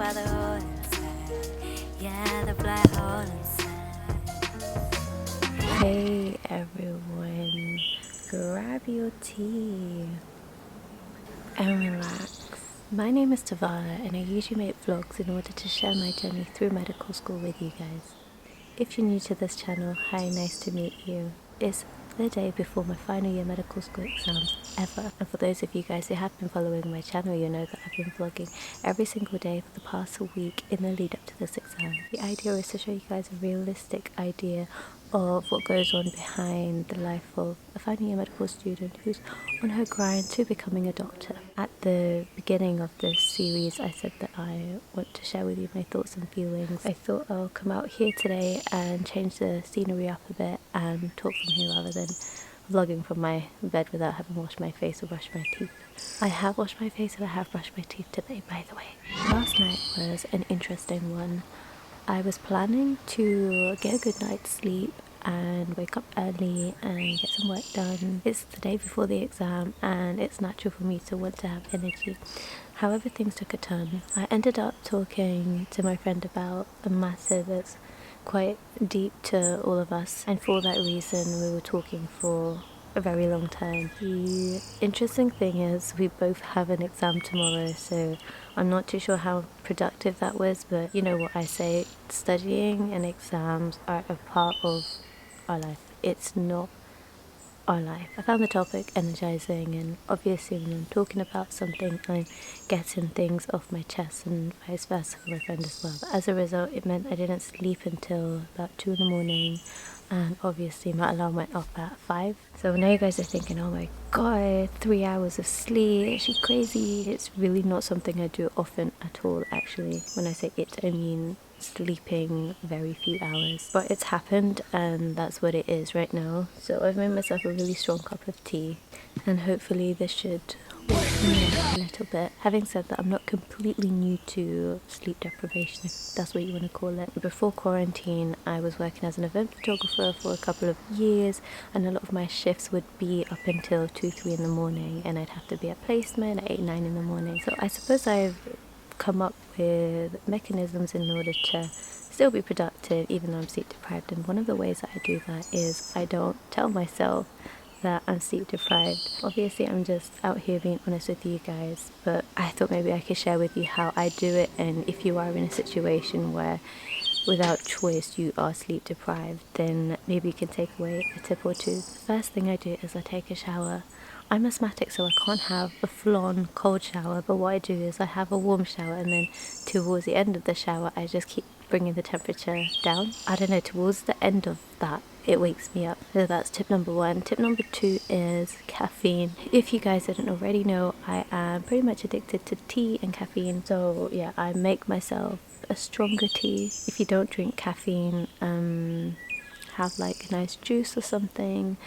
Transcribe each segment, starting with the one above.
by the hole inside. Yeah, the black hole inside. Hey everyone, grab your tea and relax. My name is Tavala and I usually make vlogs in order to share my journey through medical school with you guys. If you're new to this channel, hi, nice to meet you. It's the day before my final year medical school exams ever. And for those of you guys who have been following my channel, you know that I've been vlogging every single day for the past week in the lead up to this exam. The idea is to show you guys a realistic idea of what goes on behind the life of a final year medical student who's on her grind to becoming a doctor. At the beginning of this series, I said that I want to share with you my thoughts and feelings. I thought I'll come out here today and change the scenery up a bit and talk from here rather than vlogging from my bed without having washed my face or brushed my teeth. I have washed my face and I have brushed my teeth today, by the way. Last night was an interesting one. I was planning to get a good night's sleep and wake up early and get some work done. It's the day before the exam and it's natural for me to want to have energy. However, things took a turn. I ended up talking to my friend about a matter that's quite deep to all of us, and for that reason we were talking for a very long time. The interesting thing is we both have an exam tomorrow, so I'm not too sure how productive that was, but you know what I say, studying and exams are a part of our life. It's not our life. I found the topic energizing, and obviously when I'm talking about something I'm getting things off my chest and vice versa for my friend as well. But as a result, it meant I didn't sleep until about 2 in the morning, and obviously my alarm went off at 5. So now you guys are thinking, oh my god, 3 hours of sleep, is she crazy? It's really not something I do often at all, actually. When I say it, I mean sleeping very few hours, but it's happened and that's what it is right now. So I've made myself a really strong cup of tea and hopefully this should wake me up a little bit. Having said that, I'm not completely new to sleep deprivation, if that's what you want to call it. Before quarantine, I was working as an event photographer for a couple of years, and a lot of my shifts would be up until 2-3 in the morning, and I'd have to be at placement at 8-9 in the morning. So I suppose I've come up with mechanisms in order to still be productive even though I'm sleep deprived, and one of the ways that I do that is I don't tell myself that I'm sleep deprived. Obviously I'm just out here being honest with you guys, but I thought maybe I could share with you how I do it, and if you are in a situation where without choice you are sleep deprived, then maybe you can take away a tip or two. The first thing I do is I take a shower. I'm asthmatic, so I can't have a full-on cold shower, but what I do is I have a warm shower, and then towards the end of the shower I just keep bringing the temperature down. I don't know, towards the end of that it wakes me up. So that's tip number 1. Tip number 2 is caffeine. If you guys didn't already know, I am pretty much addicted to tea and caffeine, so yeah, I make myself a stronger tea. If you don't drink caffeine, have like a nice juice or something,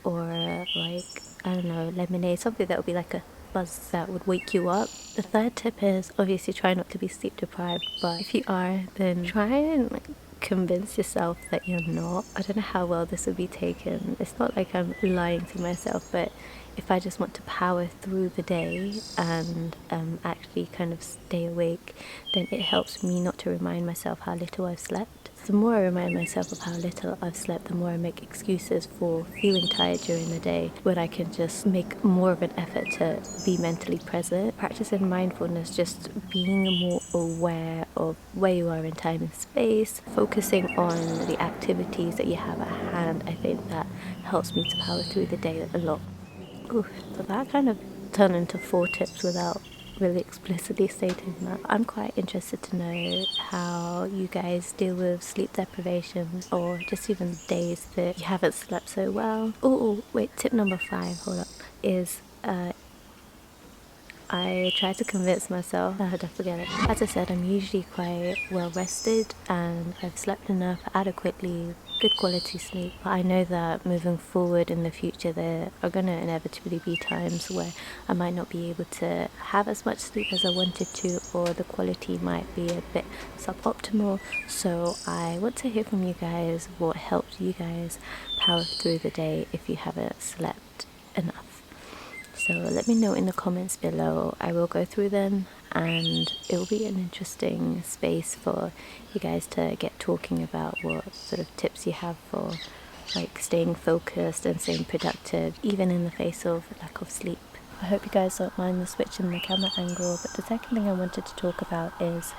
or like, I don't know, lemonade, something that would be like a buzz that would wake you up. The third tip is obviously try not to be sleep deprived, but if you are, then try and like convince yourself that you're not. I don't know how well this would be taken. It's not like I'm lying to myself, but if I just want to power through the day and actually kind of stay awake, then it helps me not to remind myself how little I've slept. The more I remind myself of how little I've slept, the more I make excuses for feeling tired during the day, when I can just make more of an effort to be mentally present. Practicing mindfulness, just being more aware of where you are in time and space, focusing on the activities that you have at hand, I think that helps me to power through the day a lot. Oof, so that kind of turned into 4 tips without really explicitly stating that. I'm quite interested to know how you guys deal with sleep deprivation, or just even days that you haven't slept so well. Oh, wait, tip number 5, hold up, is I try to convince myself, I forget it. As I said, I'm usually quite well rested and I've slept enough adequately, good quality sleep. But I know that moving forward in the future there are going to inevitably be times where I might not be able to have as much sleep as I wanted to, or the quality might be a bit suboptimal. So I want to hear from you guys what helps you guys power through the day if you haven't slept enough. So let me know in the comments below. I will go through them, and it will be an interesting space for you guys to get talking about what sort of tips you have for like staying focused and staying productive even in the face of lack of sleep. I hope you guys don't mind the switch in the camera angle, but the second thing I wanted to talk about is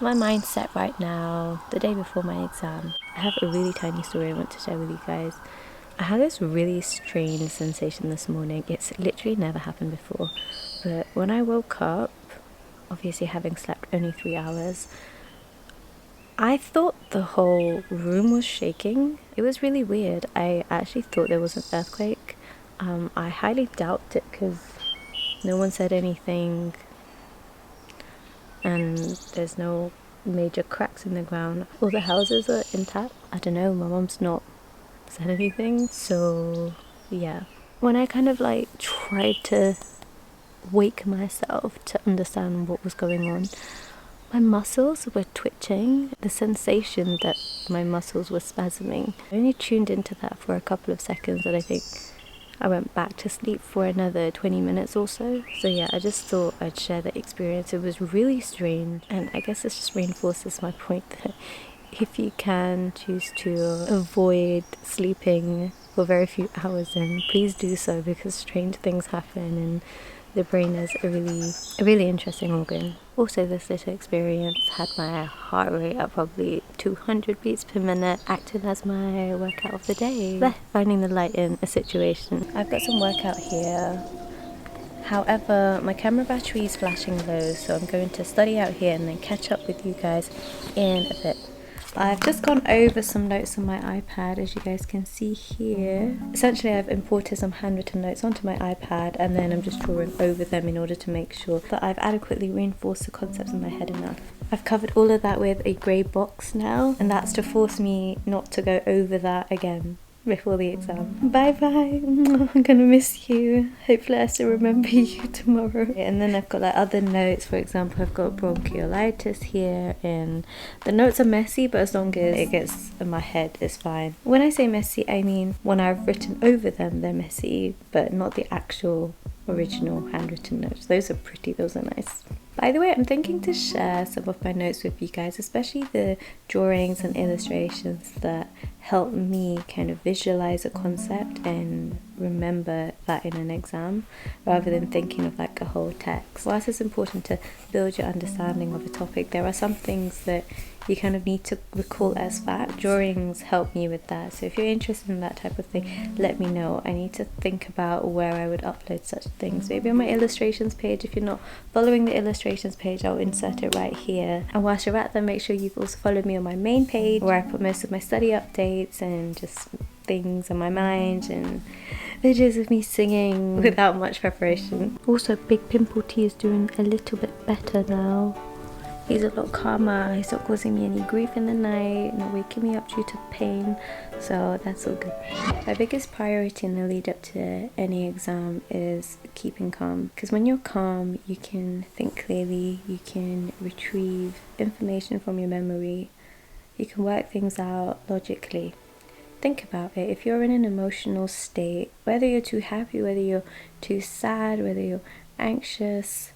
my mindset right now, the day before my exam. I have a really tiny story I want to share with you guys. I had this really strange sensation this morning. It's literally never happened before. But when I woke up, obviously having slept only 3 hours, I thought the whole room was shaking. It was really weird. I actually thought there was an earthquake. I highly doubt it because no one said anything and there's no major cracks in the ground. All the houses are intact. I don't know, my mom's not said anything. So yeah, when I kind of like tried to wake myself to understand what was going on, my muscles were twitching. The sensation that my muscles were spasming, I only tuned into that for a couple of seconds, and I think I went back to sleep for another 20 minutes or so. So yeah, I just thought I'd share that experience. It was really strange, and I guess this just reinforces my point that if you can choose to avoid sleeping for very few hours, then please do so, because strange things happen and the brain is a really interesting organ. Also, this little experience had my heart rate at probably 200 beats per minute, acting as my workout of the day. Finding the light in a situation. I've got some workout here. However, my camera battery is flashing low, so I'm going to study out here and then catch up with you guys in a bit. I've just gone over some notes on my iPad, as you guys can see here. Essentially, I've imported some handwritten notes onto my iPad, and then I'm just drawing over them in order to make sure that I've adequately reinforced the concepts in my head enough. I've covered all of that with a grey box now, and that's to force me not to go over that again before the exam. Bye bye. I'm gonna miss you. Hopefully I still remember you tomorrow. And then I've got like other notes. For example, I've got bronchiolitis here, and the notes are messy, but as long as it gets in my head, it's fine. When I say messy, I mean when I've written over them, they're messy, but not the actual original handwritten notes. Those are pretty, those are nice. By the way, I'm thinking to share some of my notes with you guys, especially the drawings and illustrations that help me kind of visualize a concept and remember that in an exam, rather than thinking of like a whole text. Whilst it's important to build your understanding of a topic, there are some things that you kind of need to recall as fact. Drawings help me with that, so if you're interested in that type of thing, let me know. I need to think about where I would upload such things. Maybe on my illustrations page. If you're not following the illustrations page, I'll insert it right here. And whilst you're at them, make sure you've also followed me on my main page, where I put most of my study updates and just things on my mind and videos of me singing without much preparation. Also, Big Pimple Tea is doing a little bit better now. He's a lot calmer, he's not causing me any grief in the night, not waking me up due to pain, so that's all good. My biggest priority in the lead up to any exam is keeping calm, because when you're calm, you can think clearly, you can retrieve information from your memory, you can work things out logically. Think about it. If you're in an emotional state, whether you're too happy, whether you're too sad, whether you're anxious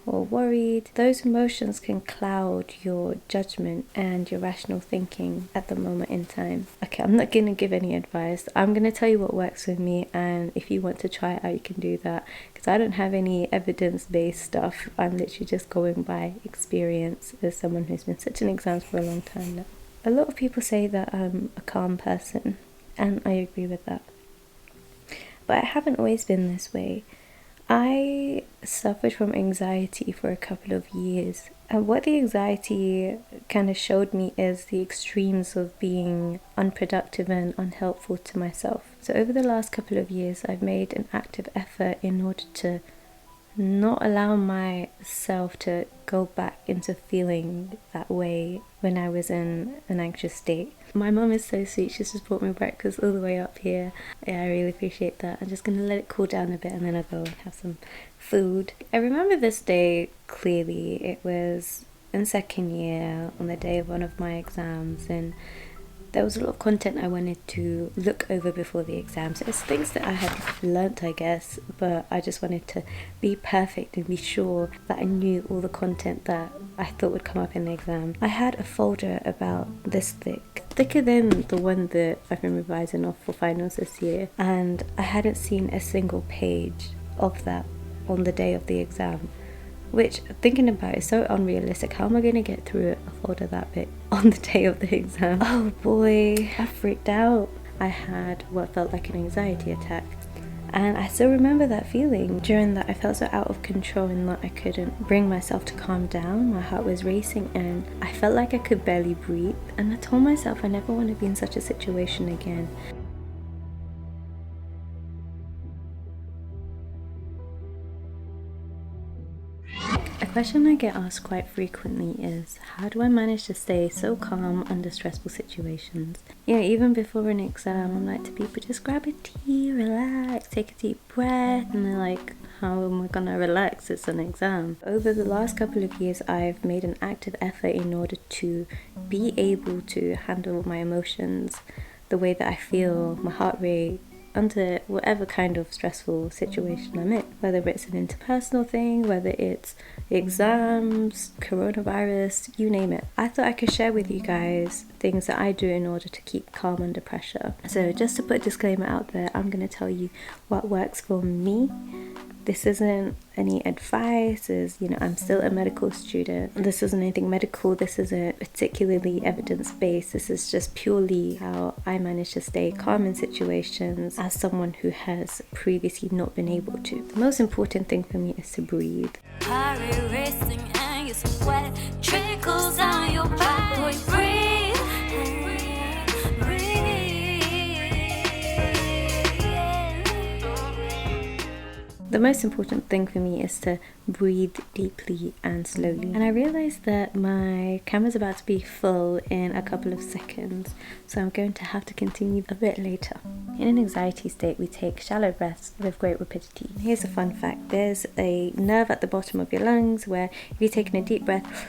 or worried, those emotions can cloud your judgment and your rational thinking at the moment in time. Okay, I'm not going to give any advice. I'm going to tell you what works with me, and if you want to try it out, you can do that, because I don't have any evidence-based stuff. I'm literally just going by experience as someone who's been sitting exams for a long time now. A lot of people say that I'm a calm person, and I agree with that. But I haven't always been this way. I suffered from anxiety for a couple of years, and what the anxiety kind of showed me is the extremes of being unproductive and unhelpful to myself. So over the last couple of years, I've made an active effort in order to not allow myself to go back into feeling that way when I was in an anxious state. My mum is so sweet, she's just brought me breakfast all the way up here. Yeah, I really appreciate that. I'm just gonna let it cool down a bit and then I'll go and have some food. I remember this day clearly. It was in second year on the day of one of my exams, and there was a lot of content I wanted to look over before the exam. So it's things that I had learnt, I guess, but I just wanted to be perfect and be sure that I knew all the content that I thought would come up in the exam. I had a folder about this thick, thicker than the one that I've been revising off for finals this year, and I hadn't seen a single page of that on the day of the exam, which, thinking about it, is so unrealistic. How am I going to get through a folder that big on the day of the exam? Oh boy, I freaked out. I had what felt like an anxiety attack. And I still remember that feeling. During that, I felt so out of control and that I couldn't bring myself to calm down. My heart was racing and I felt like I could barely breathe. And I told myself I never want to be in such a situation again. A question I get asked quite frequently is, how do I manage to stay so calm under stressful situations? Yeah, even before an exam, I'm like to people, just grab a tea, relax, take a deep breath, and they're like, how am I gonna relax? It's an exam. Over the last couple of years, I've made an active effort in order to be able to handle my emotions, the way that I feel, my heart rate, under whatever kind of stressful situation I'm in, whether it's an interpersonal thing, whether it's exams, coronavirus, you name it. I thought I could share with you guys things that I do in order to keep calm under pressure. So just to put a disclaimer out there, I'm going to tell you what works for me. This isn't any advice, I'm still a medical student. This isn't anything medical, this isn't particularly evidence-based. This is just purely how I manage to stay calm in situations as someone who has previously not been able to. The most important thing for me is to breathe. Heart racing and your sweat trickles down your back. Boy, breathe. The most important thing for me is to breathe deeply and slowly. And I realized that my camera's about to be full in a couple of seconds, so I'm going to have to continue a bit later. In an anxiety state, we take shallow breaths with great rapidity. Here's a fun fact. There's a nerve at the bottom of your lungs where if you're taking a deep breath,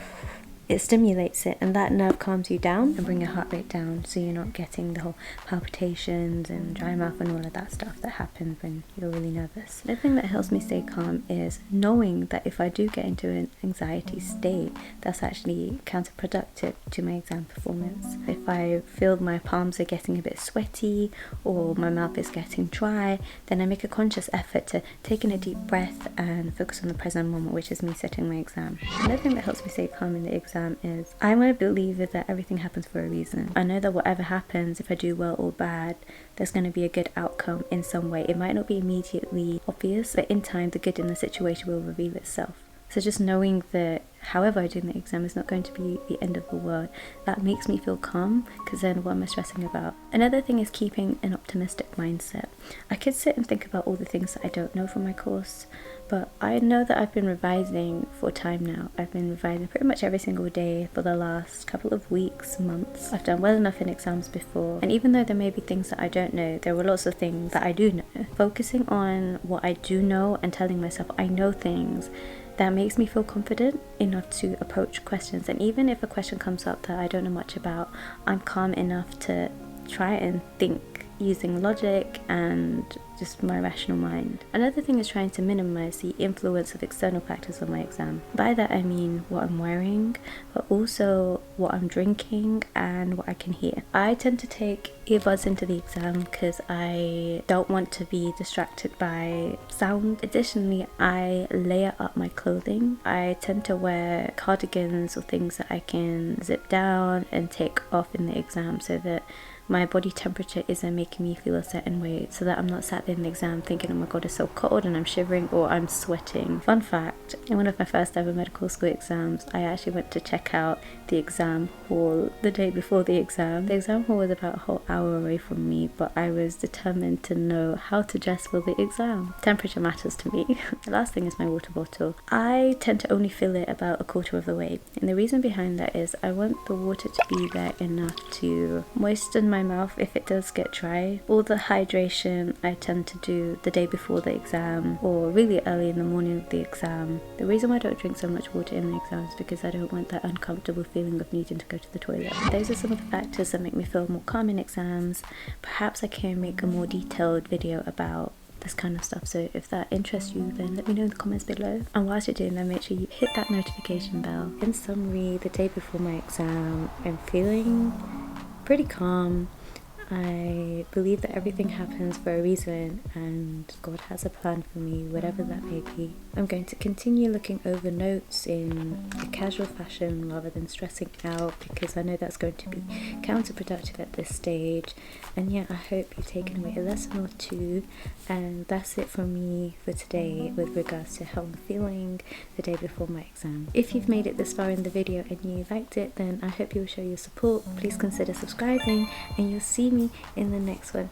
it stimulates it, and that nerve calms you down and bring your heart rate down, so you're not getting the whole palpitations and dry mouth and all of that stuff that happens when you're really nervous. The thing that helps me stay calm is knowing that if I do get into an anxiety state, that's actually counterproductive to my exam performance. If I feel my palms are getting a bit sweaty or my mouth is getting dry, then I make a conscious effort to take in a deep breath and focus on the present moment, which is me sitting my exam. Another thing that helps me stay calm in the exam is I'm a believer that everything happens for a reason. I know that whatever happens, if I do well or bad, there's going to be a good outcome in some way. It might not be immediately obvious, but in time the good in the situation will reveal itself. So just knowing that however I do in the exam is not going to be the end of the world, that makes me feel calm, because then what am I stressing about? Another thing is keeping an optimistic mindset. I could sit and think about all the things that I don't know from my course, but I know that I've been revising for time now. I've been revising pretty much every single day for the last couple of weeks, months. I've done well enough in exams before, and even though there may be things that I don't know, there were lots of things that I do know. Focusing on what I do know and telling myself I know things, that makes me feel confident enough to approach questions. And even if a question comes up that I don't know much about, I'm calm enough to try and think using logic and just my rational mind. Another thing is trying to minimize the influence of external factors on my exam. By that I mean what I'm wearing, but also what I'm drinking and what I can hear. I tend to take earbuds into the exam because I don't want to be distracted by sound. Additionally, I layer up my clothing. I tend to wear cardigans or things that I can zip down and take off in the exam, so that my body temperature isn't making me feel a certain way, so that I'm not sat there in the exam thinking, oh my god, it's so cold and I'm shivering or I'm sweating. Fun fact, in one of my first ever medical school exams, I actually went to check out the exam hall the day before the exam. The exam hall was about a whole hour away from me, but I was determined to know how to dress for the exam. Temperature matters to me. The last thing is my water bottle. I tend to only fill it about a quarter of the way, and the reason behind that is I want the water to be there enough to moisten my mouth if it does get dry. All the hydration I tend to do the day before the exam or really early in the morning of the exam. The reason why I don't drink so much water in the exam is because I don't want that uncomfortable feeling of needing to go to the toilet. Those are some of the factors that make me feel more calm in exams. Perhaps I can make a more detailed video about this kind of stuff, so if that interests you, then let me know in the comments below. And whilst you're doing that, make sure you hit that notification bell. In summary, the day before my exam, I'm feeling pretty calm. I believe that everything happens for a reason and God has a plan for me, whatever that may be. I'm going to continue looking over notes in a casual fashion rather than stressing out, because I know that's going to be counterproductive at this stage. And yeah, I hope you've taken away a lesson or two. And that's it from me for today with regards to how I'm feeling the day before my exam. If you've made it this far in the video and you liked it, then I hope you'll show your support. Please consider subscribing and you'll see me in the next one.